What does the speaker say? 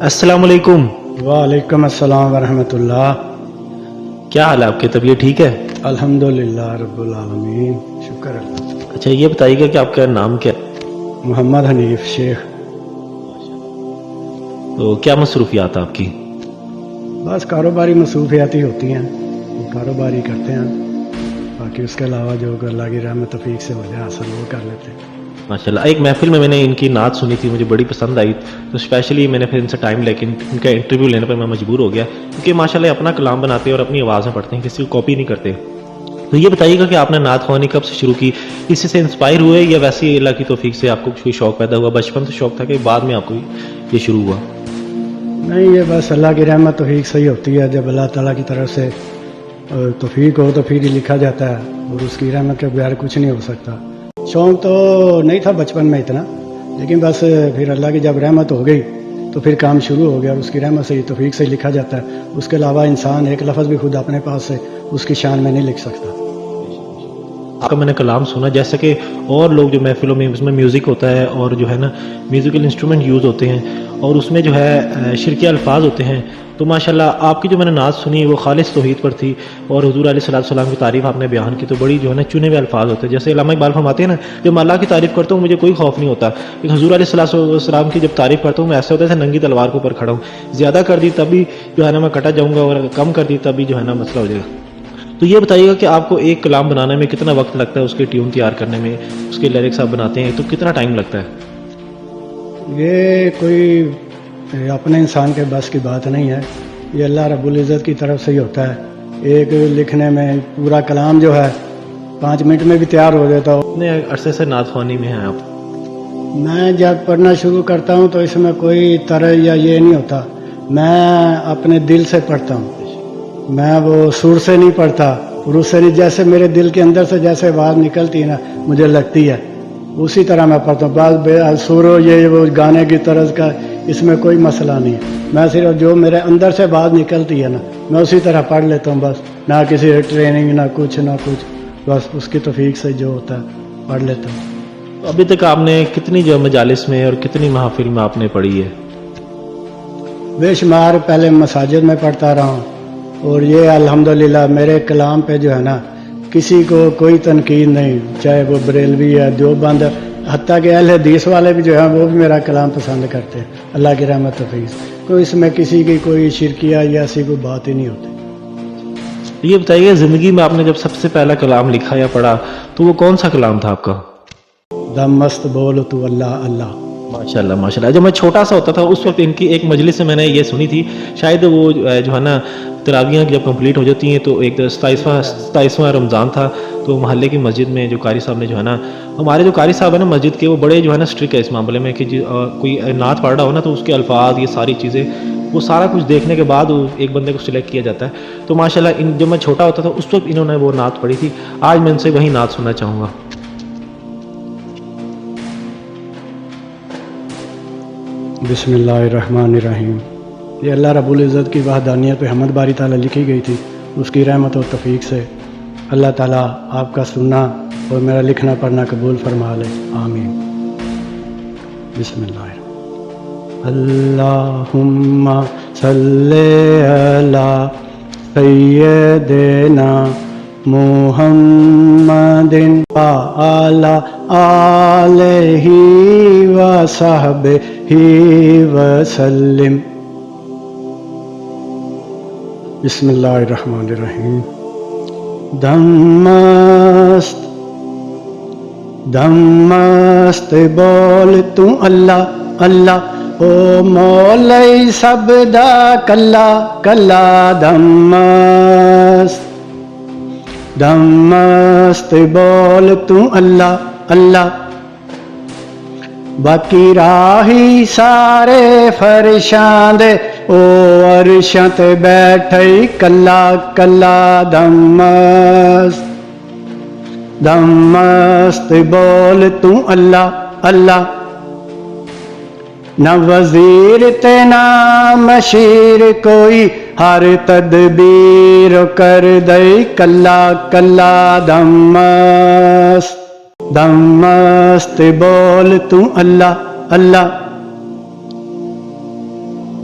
السلام علیکم۔ وعلیکم السلام ورحمۃ اللہ۔ کیا حال ہے آپ کے؟ طبیعت ٹھیک ہے؟ الحمدللہ رب العالمین، شکر اللہ۔ اچھا یہ بتائیے گا کہ آپ کا نام کیا ہے؟ محمد حنیف شیخ۔ تو کیا مصروفیات آپ کی؟ بس کاروباری مصروفیات ہی ہوتی ہیں، کاروباری کرتے ہیں، باقی اس کے علاوہ جو اللہ کی رحمت توفیق سے ہو جائے حاصل وہ کر لیتے ہیں۔ ماشاءاللہ، ایک محفل میں نے ان کی نعت سنی تھی، مجھے بڑی پسند آئی، تو اسپیشلی میں نے پھر ان سے ٹائم لے کے ان کا انٹرویو لینے پر میں مجبور ہو گیا، کیونکہ ماشاءاللہ اپنا کلام بناتے ہیں اور اپنی آواز میں پڑھتے ہیں، کسی کو کاپی نہیں کرتے۔ تو یہ بتائیے گا کہ آپ نے نعت خوانی کب سے شروع کی؟ اسی سے انسپائر ہوئے یا ویسے ہی اللہ کی توفیق سے آپ کو کوئی شوق پیدا ہوا؟ بچپن سے شوق تھا کہ بعد میں آپ کو یہ شروع ہوا؟ نہیں، یہ بس اللہ کی رحمت توفیق سے ہی ہوتی ہے، جب اللہ تعالیٰ کی طرف سے توفیق ہو تو پھر ہی لکھا جاتا ہے، اور اس کی رحمت کے بغیر کچھ نہیں ہو سکتا۔ شوق تو نہیں تھا بچپن میں اتنا، لیکن بس پھر اللہ کی جب رحمت ہو گئی تو پھر کام شروع ہو گیا، اور اس کی رحمت سے ہی توفیق سے ہی لکھا جاتا ہے۔ اس کے علاوہ انسان ایک لفظ بھی خود اپنے پاس سے اس کی شان میں نہیں لکھ سکتا۔ آپ کا میں نے کلام سنا، جیسا کہ اور لوگ جو محفلوں میں اس میں میوزک ہوتا ہے اور جو ہے نا میوزیکل انسٹرومنٹ یوز ہوتے ہیں، اور اس میں جو ہے شرکیہ الفاظ ہوتے ہیں، تو ماشاءاللہ آپ کی جو میں نے نعت سنی وہ خالص توحید پر تھی، اور حضور علیہ الصلوۃ والسلام کی تعریف آپ نے بیان کی تو بڑی جو ہے نا چنے ہوئے الفاظ ہوتے ہیں، جیسے علامہ اقبال فرماتے ہیں نا، جب میں اللہ کی تعریف کرتا ہوں مجھے کوئی خوف نہیں ہوتا، لیکن حضور علیہ الصلوۃ والسلام کی جب تعریف کرتا ہوں میں ایسا ہوتا ہے جیسے ننگی تلوار کے اوپر کھڑا ہوں، زیادہ کر دی تبھی جو ہے نا میں کٹا جاؤں گا، اور کم کر دی تبھی جو ہے نا مسئلہ ہو جائے گا۔ تو یہ بتائیے گا کہ آپ کو ایک کلام بنانے میں کتنا وقت لگتا ہے، اس کے ٹیون تیار کرنے میں، اس کے لیرکس آپ بناتے ہیں تو کتنا ٹائم لگتا ہے؟ یہ کوئی اپنے انسان کے بس کی بات نہیں ہے، یہ اللہ رب العزت کی طرف سے ہی ہوتا ہے۔ ایک لکھنے میں پورا کلام جو ہے 5 منٹ میں بھی تیار ہو جاتا ہو۔ کتنے عرصے سے نعت خوانی میں ہیں آپ؟ میں جب پڑھنا شروع کرتا ہوں تو اس میں کوئی طرح یا یہ نہیں ہوتا، میں اپنے دل سے پڑھتا ہوں، میں وہ سر سے نہیں پڑھتا، روح سے نہیں، جیسے میرے دل کے اندر سے جیسے آواز نکلتی ہے نا مجھے لگتی ہے اسی طرح میں پڑھتا ہوں۔ بعض بے سر ہو یہ وہ گانے کی طرز کا، اس میں کوئی مسئلہ نہیں ہے، میں صرف جو میرے اندر سے بات نکلتی ہے نا میں اسی طرح پڑھ لیتا ہوں، بس نہ کسی ٹریننگ نہ کچھ، بس اس کی توفیق سے جو ہوتا ہے پڑھ لیتا ہوں۔ ابھی تک آپ نے کتنی جو مجالس میں اور کتنی محافل میں آپ نے پڑھی ہے؟ بے شمار، پہلے مساجد میں پڑھتا رہا ہوں، اور یہ الحمدللہ میرے کلام پہ جو ہے نا کسی کو کوئی تنقید نہیں، چاہے وہ بریلوی ہے، دیوبند ہے، حتیٰ کہ اہل حدیث والے بھی جو ہیں وہ بھی میرا کلام پسند کرتے ہیں، اللہ کی رحمت توفیق سے۔ کوئی اس میں کسی کی کوئی شرکیہ یا ایسی کوئی بات ہی نہیں ہوتی۔ یہ بتائیے زندگی میں آپ نے جب سب سے پہلا کلام لکھا یا پڑھا تو وہ کون سا کلام تھا آپ کا؟ دم مست بول تو اللہ اللہ۔ ماشاءاللہ ماشاءاللہ، جب میں چھوٹا سا ہوتا تھا اس وقت ان کی ایک مجلس سے میں نے یہ سنی تھی، شاید وہ جو ہے نا تراویحاں جب کمپلیٹ ہو جاتی ہیں تو ایک 27واں رمضان تھا، تو محلے کی مسجد میں جو قاری صاحب نے جو ہے نا، ہمارے جو قاری صاحب ہیں نا مسجد کے وہ بڑے جو ہے نا اسٹرک ہے اس معاملے میں، کہ کوئی نعت پڑھ رہا ہو نا تو اس کے الفاظ یہ ساری چیزیں وہ سارا کچھ دیکھنے کے بعد ایک بندے کو سلیکٹ کیا جاتا ہے۔ تو ماشاءاللہ جب میں چھوٹا ہوتا تھا اس وقت انہوں نے وہ نعت پڑھی تھی، آج میں ان سے وہی نعت سننا چاہوں گا۔ بسم اللہ الرحمن الرحیم۔ یہ اللہ رب العزت کی وحدانیت پہ حمد باری تعالیٰ لکھی گئی تھی، اس کی رحمت و توفیق سے اللہ تعالیٰ آپ کا سننا اور میرا لکھنا پڑھنا قبول فرما لے، آمین۔ بسم اللہ اللہم صلی علی سیدنا محمد وعلی آلہ وصحبہ وسلم۔ بسم اللہ الرحمن الرحیم۔ دم مست بول تو اللہ اللہ، او مولی سب دا کلا کلا، دم مست بول تو اللہ اللہ، باقی راہی سارے فرشاں دے او عرشاں تے بیٹھے کلا کلا، دم مست بول تو اللہ اللہ، نہ وزیر تے نہ مشیر کوئی، ہر تدبیر کر دے کلا کلا، دم مست بول تو اللہ اللہ،